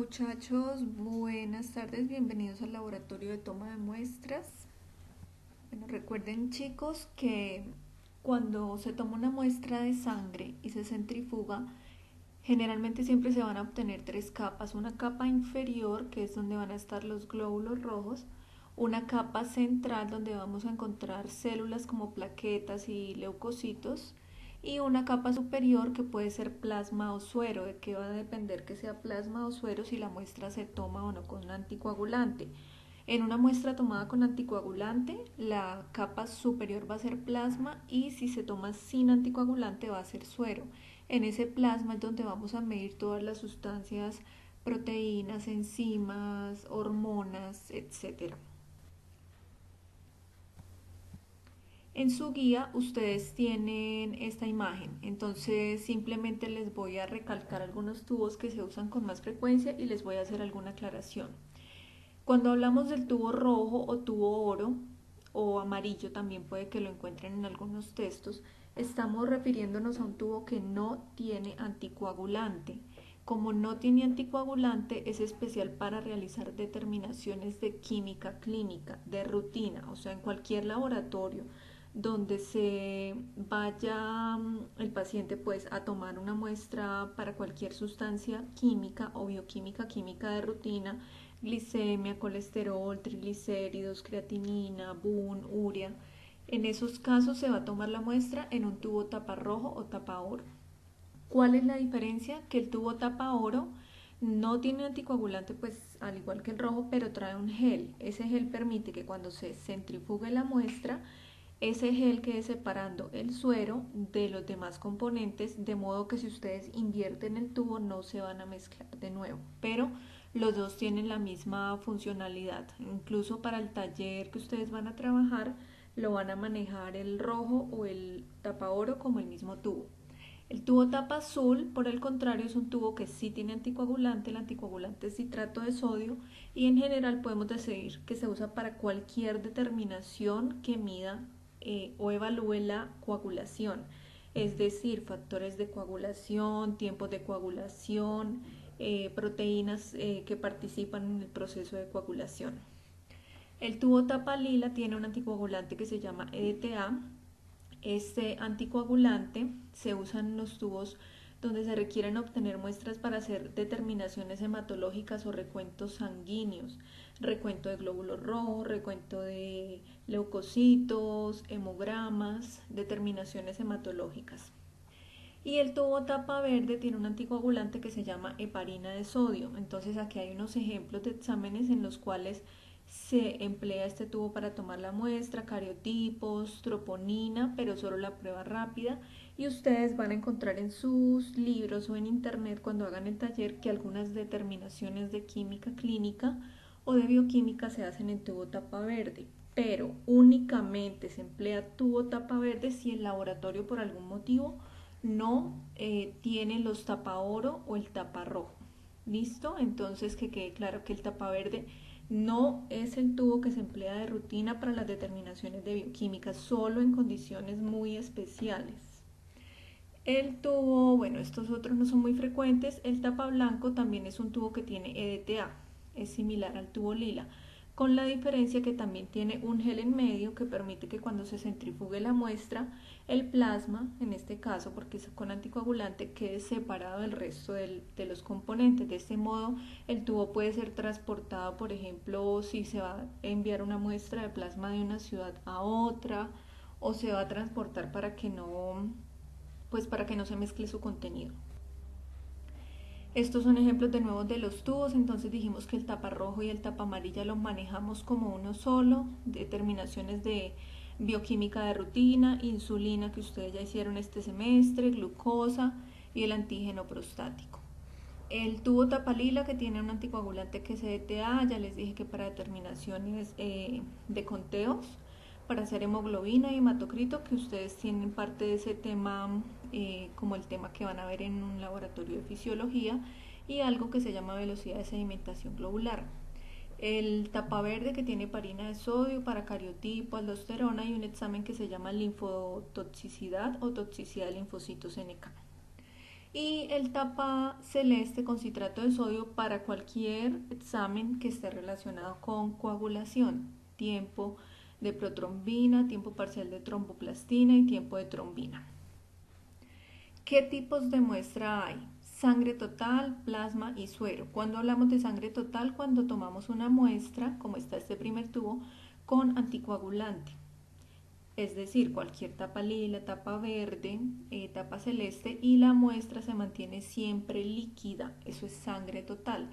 Muchachos, buenas tardes, bienvenidos al laboratorio de toma de muestras. Bueno, recuerden chicos que cuando se toma una muestra de sangre y se centrifuga, generalmente siempre se van a obtener tres capas. Una capa inferior, que es donde van a estar los glóbulos rojos, una capa central donde vamos a encontrar células como plaquetas y leucocitos, y una capa superior que puede ser plasma o suero, de que va a depender que sea plasma o suero si la muestra se toma o no con un anticoagulante. En una muestra tomada con anticoagulante, la capa superior va a ser plasma y si se toma sin anticoagulante va a ser suero. En ese plasma es donde vamos a medir todas las sustancias, proteínas, enzimas, hormonas, etcétera. En su guía ustedes tienen esta imagen, entonces simplemente les voy a recalcar algunos tubos que se usan con más frecuencia y les voy a hacer alguna aclaración. Cuando hablamos del tubo rojo o tubo oro o amarillo, también puede que lo encuentren en algunos textos, estamos refiriéndonos a un tubo que no tiene anticoagulante. Como no tiene anticoagulante, es especial para realizar determinaciones de química clínica, de rutina, o sea, en cualquier laboratorio donde se vaya el paciente pues a tomar una muestra para cualquier sustancia química o bioquímica, química de rutina, glicemia, colesterol, triglicéridos, creatinina, BUN, urea. En esos casos se va a tomar la muestra en un tubo tapa rojo o tapa oro. ¿Cuál es la diferencia? Que el tubo tapa oro no tiene anticoagulante, pues al igual que el rojo, pero trae un gel. Ese gel permite que cuando se centrifugue la muestra, ese gel quede separando el suero de los demás componentes, de modo que si ustedes invierten el tubo no se van a mezclar de nuevo, pero los dos tienen la misma funcionalidad. Incluso para el taller que ustedes van a trabajar, lo van a manejar el rojo o el tapa oro como el mismo tubo. El tubo tapa azul, por el contrario, es un tubo que sí tiene anticoagulante, el anticoagulante es citrato de sodio y en general podemos decir que se usa para cualquier determinación que mida o evalúe la coagulación, es decir, factores de coagulación, tiempos de coagulación, proteínas que participan en el proceso de coagulación. El tubo tapa lila tiene un anticoagulante que se llama EDTA. Este anticoagulante se usa en los tubos donde se requieren obtener muestras para hacer determinaciones hematológicas o recuentos sanguíneos, recuento de glóbulos rojos, recuento de leucocitos, hemogramas, determinaciones hematológicas. Y el tubo tapa verde tiene un anticoagulante que se llama heparina de sodio. Entonces aquí hay unos ejemplos de exámenes en los cuales se emplea este tubo para tomar la muestra, cariotipos, troponina, pero solo la prueba rápida. Y ustedes van a encontrar en sus libros o en internet cuando hagan el taller que algunas determinaciones de química clínica o de bioquímica se hacen en tubo tapa verde. Pero únicamente se emplea tubo tapa verde si el laboratorio por algún motivo no tiene los tapa oro o el tapa rojo. ¿Listo? Entonces que quede claro que el tapa verde no es el tubo que se emplea de rutina para las determinaciones de bioquímica, solo en condiciones muy especiales. El tubo, bueno, estos otros no son muy frecuentes. El tapa blanco también es un tubo que tiene EDTA, es similar al tubo lila, con la diferencia que también tiene un gel en medio que permite que cuando se centrifugue la muestra, el plasma, en este caso porque es con anticoagulante, quede separado del resto de los componentes. De este modo, el tubo puede ser transportado, por ejemplo, si se va a enviar una muestra de plasma de una ciudad a otra, o se va a transportar para que no se mezcle su contenido. Estos son ejemplos de nuevo de los tubos, entonces dijimos que el tapa rojo y el tapa amarilla lo manejamos como uno solo, determinaciones de bioquímica de rutina, insulina que ustedes ya hicieron este semestre, glucosa y el antígeno prostático. El tubo tapa lila que tiene un anticoagulante que es EDTA, ya les dije que para determinaciones de conteos, para hacer hemoglobina y hematocrito, que ustedes tienen parte de ese tema como el tema que van a ver en un laboratorio de fisiología, y algo que se llama velocidad de sedimentación globular. El tapa verde que tiene heparina de sodio para cariotipo, aldosterona y un examen que se llama linfotoxicidad o toxicidad de linfocitos NK. y el tapa celeste con citrato de sodio para cualquier examen que esté relacionado con coagulación, tiempo de protrombina, tiempo parcial de tromboplastina y tiempo de trombina. ¿Qué tipos de muestra hay? Sangre total, plasma y suero. Cuando hablamos de sangre total, cuando tomamos una muestra, como está este primer tubo, con anticoagulante, es decir, cualquier tapa lila, tapa verde, tapa celeste, y la muestra se mantiene siempre líquida, eso es sangre total.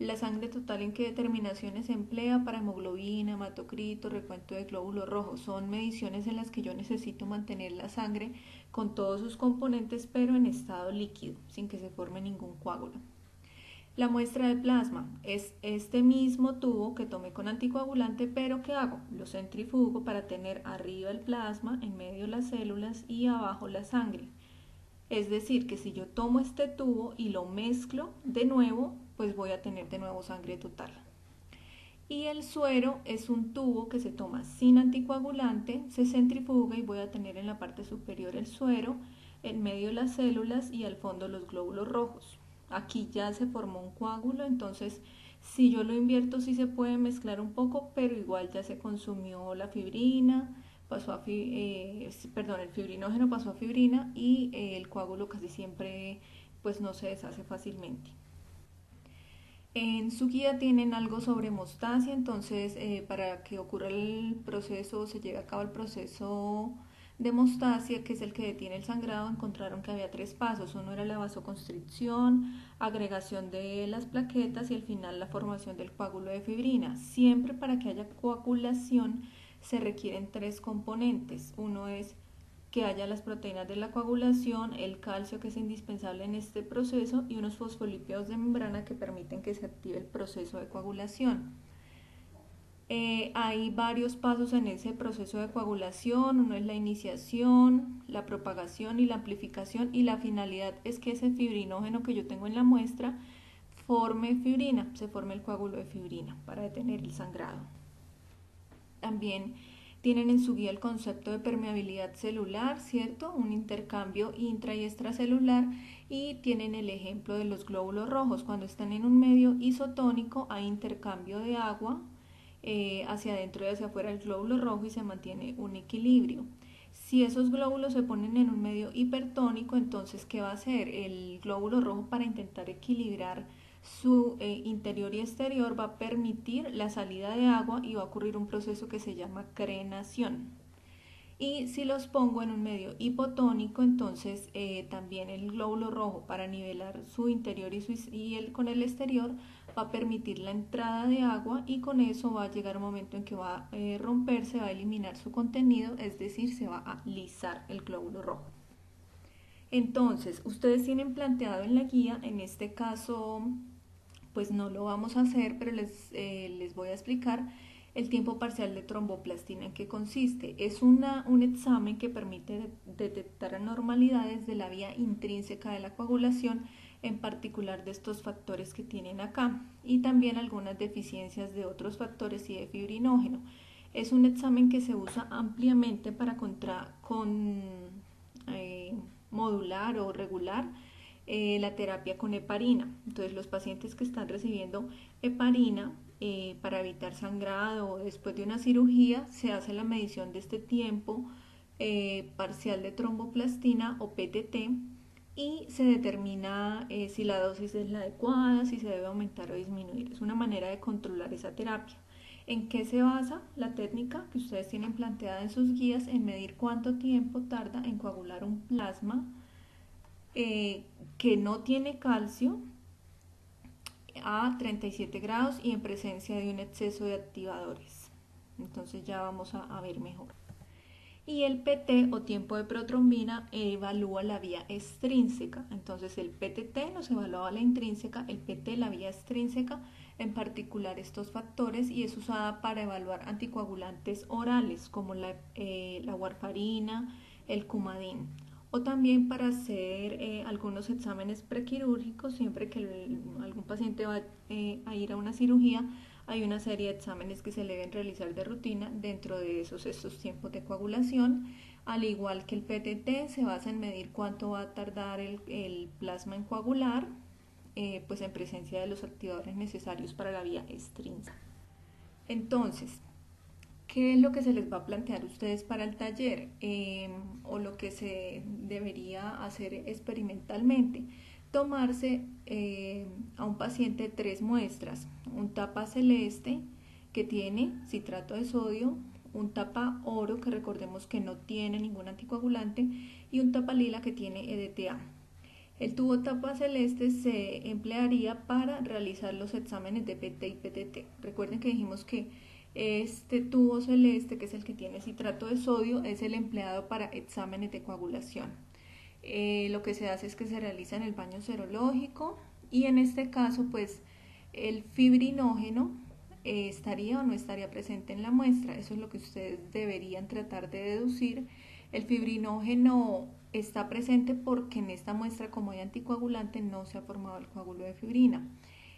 La sangre total, ¿en qué determinaciones se emplea? Para hemoglobina, hematocrito, recuento de glóbulos rojos. Son mediciones en las que yo necesito mantener la sangre con todos sus componentes, pero en estado líquido, sin que se forme ningún coágulo. La muestra de plasma es este mismo tubo que tomé con anticoagulante, pero ¿qué hago? Lo centrifugo para tener arriba el plasma, en medio las células y abajo la sangre. Es decir, que si yo tomo este tubo y lo mezclo de nuevo, pues voy a tener de nuevo sangre total. Y el suero es un tubo que se toma sin anticoagulante, se centrifuga y voy a tener en la parte superior el suero, en medio las células y al fondo los glóbulos rojos. Aquí ya se formó un coágulo, entonces si yo lo invierto sí se puede mezclar un poco, pero igual ya se consumió la fibrina, el fibrinógeno pasó a fibrina y el coágulo casi siempre pues no se deshace fácilmente. En su guía tienen algo sobre hemostasia, entonces para que ocurra el proceso, se lleve a cabo el proceso de hemostasia, que es el que detiene el sangrado, encontraron que había 3 pasos. Uno era la vasoconstricción, agregación de las plaquetas y al final la formación del coágulo de fibrina. Siempre para que haya coagulación se requieren 3 componentes. Uno es que haya las proteínas de la coagulación, el calcio que es indispensable en este proceso y unos fosfolípidos de membrana que permiten que se active el proceso de coagulación. Hay varios pasos en ese proceso de coagulación, uno es la iniciación, la propagación y la amplificación, y la finalidad es que ese fibrinógeno que yo tengo en la muestra forme fibrina, se forme el coágulo de fibrina para detener el sangrado. También tienen en su guía el concepto de permeabilidad celular, ¿cierto? Un intercambio intra y extracelular, y tienen el ejemplo de los glóbulos rojos. Cuando están en un medio isotónico hay intercambio de agua hacia adentro y hacia afuera del glóbulo rojo y se mantiene un equilibrio. Si esos glóbulos se ponen en un medio hipertónico, entonces ¿qué va a hacer? El glóbulo rojo, para intentar equilibrar su interior y exterior, va a permitir la salida de agua y va a ocurrir un proceso que se llama crenación. Y si los pongo en un medio hipotónico, entonces también el glóbulo rojo, para nivelar su interior con el exterior, va a permitir la entrada de agua, y con eso va a llegar un momento en que va a romperse, va a eliminar su contenido, es decir, se va a lisar el glóbulo rojo. Entonces, ustedes tienen planteado en la guía, en este caso pues no lo vamos a hacer, pero les voy a explicar el tiempo parcial de tromboplastina, en qué consiste. Es un examen que permite detectar anormalidades de la vía intrínseca de la coagulación, en particular de estos factores que tienen acá, y también algunas deficiencias de otros factores y de fibrinógeno. Es un examen que se usa ampliamente para modular o regular la terapia con heparina. Entonces, los pacientes que están recibiendo heparina para evitar sangrado o después de una cirugía, se hace la medición de este tiempo parcial de tromboplastina o PTT, y se determina si la dosis es la adecuada, si se debe aumentar o disminuir. Es una manera de controlar esa terapia. ¿En qué se basa la técnica que ustedes tienen planteada en sus guías? En medir cuánto tiempo tarda en coagular un plasma que no tiene calcio a 37 grados y en presencia de un exceso de activadores. Entonces ya vamos a ver mejor. Y el PT, o tiempo de protrombina, evalúa la vía extrínseca. Entonces el PTT nos evaluaba la intrínseca, el PT la vía extrínseca, en particular estos factores, y es usada para evaluar anticoagulantes orales como la warfarina, el Coumadin, o también para hacer algunos exámenes prequirúrgicos. Siempre que algún paciente va a ir a una cirugía, hay una serie de exámenes que se deben realizar de rutina. Dentro de esos, estos tiempos de coagulación, Al igual que el PTT, se basa en medir cuánto va a tardar el plasma en coagular, pues en presencia de los activadores necesarios para la vía extrínseca. Entonces, ¿qué es lo que se les va a plantear a ustedes para el taller? O lo que se debería hacer experimentalmente. Tomarse a un paciente 3 muestras, un tapa celeste que tiene citrato de sodio, un tapa oro que recordemos que no tiene ningún anticoagulante y un tapa lila que tiene EDTA. El tubo tapa celeste se emplearía para realizar los exámenes de PT y PTT. Recuerden que dijimos que este tubo celeste, que es el que tiene citrato de sodio, es el empleado para exámenes de coagulación. Lo que se hace es que se realiza en el baño serológico y en este caso pues el fibrinógeno estaría o no estaría presente en la muestra. Eso es lo que ustedes deberían tratar de deducir. El fibrinógeno está presente porque en esta muestra, como hay anticoagulante, no se ha formado el coágulo de fibrina.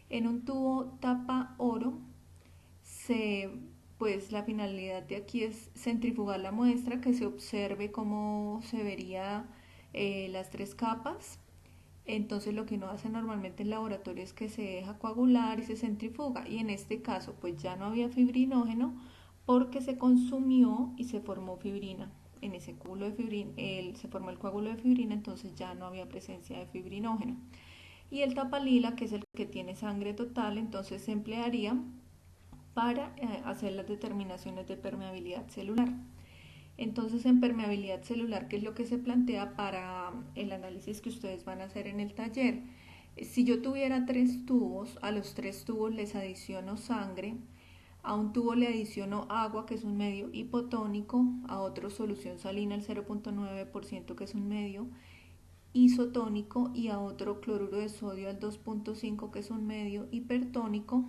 En un tubo tapa oro pues la finalidad de aquí es centrifugar la muestra, que se observe cómo se vería las 3 capas. Entonces lo que uno hace normalmente en laboratorio es que se deja coagular y se centrifuga, y en este caso pues ya no había fibrinógeno porque se consumió y se formó fibrina. En ese coágulo de fibrina, se formó el coágulo de fibrina, entonces ya no había presencia de fibrinógeno. Y el tapalila, que es el que tiene sangre total, entonces se emplearía para hacer las determinaciones de permeabilidad celular. Entonces, en permeabilidad celular, ¿qué es lo que se plantea para el análisis que ustedes van a hacer en el taller? Si yo tuviera 3 tubos, a los 3 tubos les adiciono sangre, a un tubo le adiciono agua, que es un medio hipotónico, a otro solución salina, el 0.9%, que es un medio isotónico, y a otro cloruro de sodio al 2.5, que es un medio hipertónico,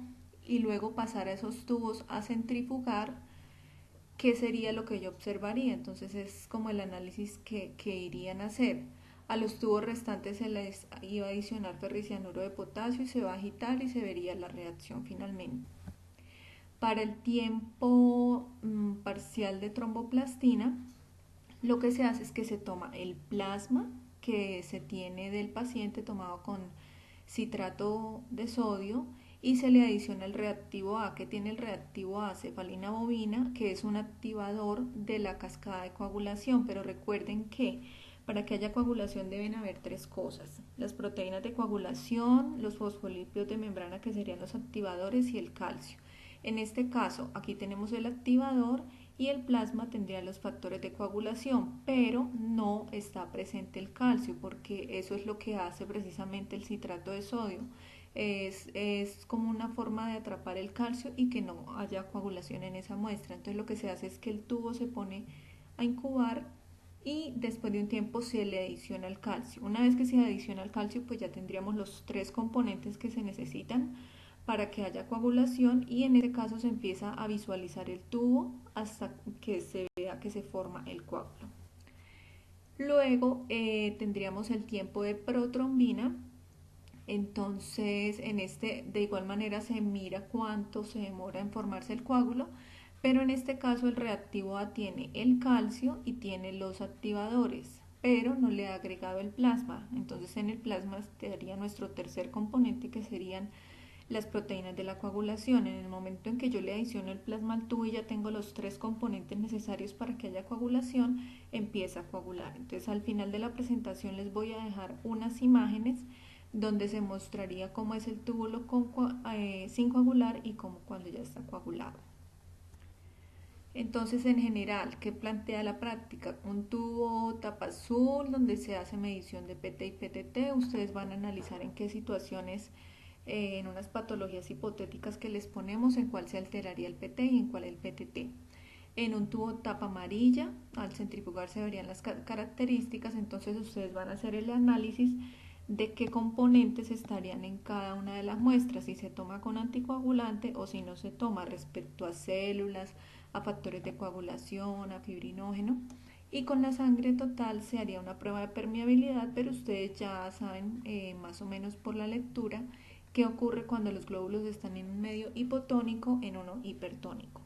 y luego pasar a esos tubos a centrifugar. ¿Qué sería lo que yo observaría? Entonces es como el análisis que irían a hacer. A los tubos restantes se les iba a adicionar ferricianuro de potasio y se va a agitar y se vería la reacción finalmente. Para el tiempo parcial de tromboplastina, lo que se hace es que se toma el plasma que se tiene del paciente tomado con citrato de sodio y se le adiciona el reactivo A, que tiene el reactivo A, cefalina bovina, que es un activador de la cascada de coagulación. Pero recuerden que para que haya coagulación deben haber 3 cosas: las proteínas de coagulación, los fosfolípidos de membrana, que serían los activadores, y el calcio. En este caso, aquí tenemos el activador y el plasma tendría los factores de coagulación, pero no está presente el calcio, porque eso es lo que hace precisamente el citrato de sodio. Es como una forma de atrapar el calcio y que no haya coagulación en esa muestra. Entonces lo que se hace es que el tubo se pone a incubar y después de un tiempo se le adiciona el calcio. Una vez que se adiciona el calcio, pues ya tendríamos los 3 componentes que se necesitan para que haya coagulación, y en este caso se empieza a visualizar el tubo hasta que se vea que se forma el coágulo. Luego tendríamos el tiempo de protrombina. Entonces de igual manera se mira cuánto se demora en formarse el coágulo, pero en este caso el reactivo A tiene el calcio y tiene los activadores, pero no le ha agregado el plasma. Entonces en el plasma estaría nuestro tercer componente, que serían las proteínas de la coagulación. En el momento en que yo le adiciono el plasma al tubo y ya tengo los 3 componentes necesarios para que haya coagulación, empieza a coagular. Entonces al final de la presentación les voy a dejar unas imágenes donde se mostraría cómo es el túbulo sin coagular y cómo cuando ya está coagulado. Entonces, en general, ¿qué plantea la práctica? Un tubo tapa azul donde se hace medición de PT y PTT. Ustedes van a analizar en qué situaciones, en unas patologías hipotéticas que les ponemos, en cuál se alteraría el PT y en cuál el PTT. En un tubo tapa amarilla, al centrifugar se verían las características. Entonces ustedes van a hacer el análisis de qué componentes estarían en cada una de las muestras, si se toma con anticoagulante o si no se toma, respecto a células, a factores de coagulación, a fibrinógeno. Y con la sangre total se haría una prueba de permeabilidad, pero ustedes ya saben más o menos por la lectura qué ocurre cuando los glóbulos están en un medio hipotónico, en uno hipertónico.